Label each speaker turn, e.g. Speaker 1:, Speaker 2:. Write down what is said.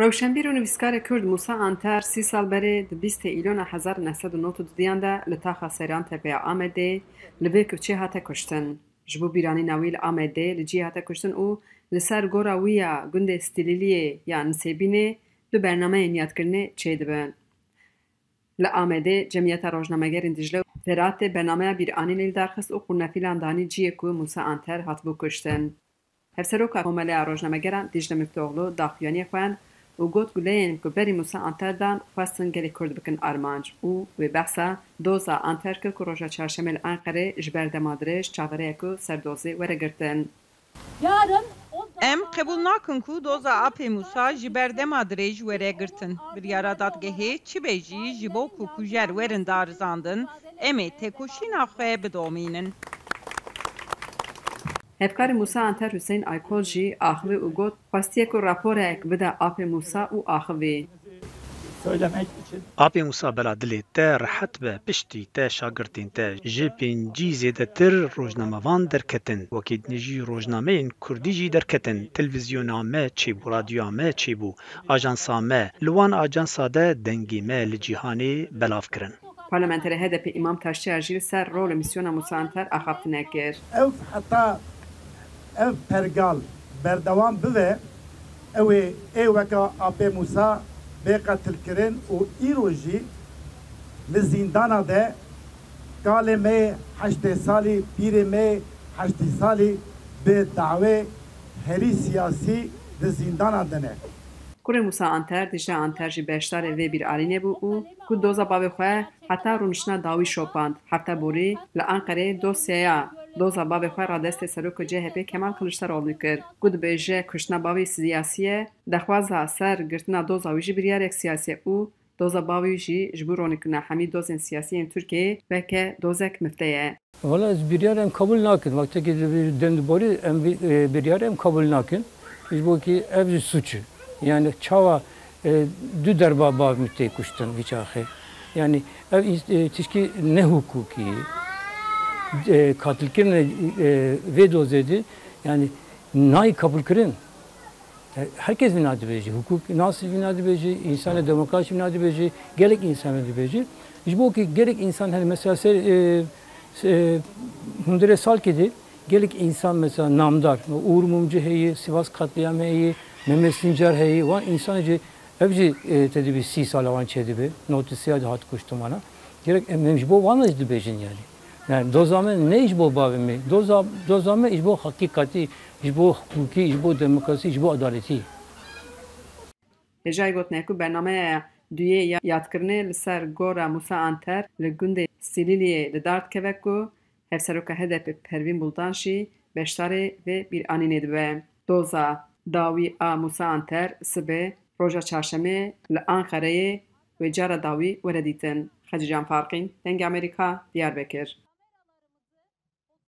Speaker 1: Rewşenbîr û nivîskara Kurd Musa Anter 30 sal berê di 20 îlona 1992 de li taxa Seyran Tepeya Amedê li vê kûçê hate kuştin. Ji bo bîranîna wî li Amedê li cihê hate kuştin û li ser gora wî ya gundê Stilîliyê ya Nisêbînê du bernameyên yadkirinê çêdibin. Li Amedê Cemiyeta Rojnamegerên Dicle Feratê bernameya bîranînê li darxist û qûnefîlan danî ciyê ku Musa Anter hatibû kuştin. Hevseroka Komeleya Rojnamegeran Dicle Miftoğlu daxuyaniyê xwend û got guleyên ku berî Musa Anter dan xwestin gelê Kurd bikin armanc û wê behsa doza Anter kir ku roja çarşemê li Enqerê ji ber dema dirêj çavereye ku serdozê were girtin.
Speaker 2: Em qebûl nakin ku doza apê Musa ji ber dema dirêj were girtin. Biryara dadgehê çi bêjî ji bo ku kujer werin darizandin, em ê têkoşîna xwe bidomînin.
Speaker 1: Hevkarê Musa Anter Hüseyin Aykol jî axivî û got xwestiye ku raporek bide apê Musa û axivî.
Speaker 3: Söylemek için.
Speaker 4: Apê Musa bela dilê te rehet be piştî te şagirtên te ji pêncî zêdetir rojnamevan derketin. Wekî jî rojnameyên Kurdî jî derketin. Televîzyona me çêbû, radyoya me çêbû, ajansa me. Li wan ajansa de dengê me li cîhanê belav kirin.
Speaker 1: Parlamenterê HDP İmam Taşçıyer jî li ser rolê misyona Musa Anter axaftinê kir.
Speaker 3: Ev heta ev pergal berdewam bive ew ê weka apê Musa bê qetilkirin û îro jî li zîndana de kalê me heştê salî pîrê me heştî salî bi dawê herî siyasî di zîndana de ne.
Speaker 1: Kurê Musa Anter Dicle Anter jî beşdarê vê bîranînê bû û ku doza bavê xwe heta rûniştina dawî şopand. Hefta borî li Enqerê dosyeya doza bavê xwe radestê Serokê CHP Kemal Kılıçdaroğlu kir. Ku dibêje kuştina bavê siyasî ye, dexwaza ser girtina doza wî jî biryarek siyasî ye û doza bavê jî ji bo ronîkirina hemî dozên siyasî yên Tirkiyeyê veke dozek mifte ye.
Speaker 5: Valla ez biryar em kabul nakin. Vakti dem borî em biryar em kabul nakin. Ji bo ki ev jî suç. Yani çava du derba bav mütteyi kuştun viçaxe. Yani ev tişki ne hukuki katilkirine ve dozedi. Yani nay kabul kirin. Herkes binadi beji. Hukuk nasıl binadi beji, insana demokrasi binadi beji, gerek insan binadi beji. İşte ki gerek insan hani mesela hundire sal kedi gerek insan mesela namdar, Uğur Mumcu heyi, Sivas katliamı heyi, Mehmet Sincar heyi, van insancı hepsi dedi bir 30 sal avan çedi be, notisiyad hat kuştum ana. Gerek emmiş bu van idi bejin yani. Yani dozame ne iş bu bavimi? Dozame iş bu hakikati, iş bu hukuki, iş bu demokrasi, iş bu adaleti.
Speaker 1: Hêja got ku bernameya duyê yadkirinê li ser gora Musa Anter li gundê Silîliyê li dard keve ku hevseroka HDP Pervîn Buldan jî beşdarê vê bîranînê dibe. Doza dawî a Musa Anter sibê roja çarşemê li Enqereyê wê cara dawî were dîtin. Xecî Can Farqîn, Dengê Amerîka, Diyarbekir.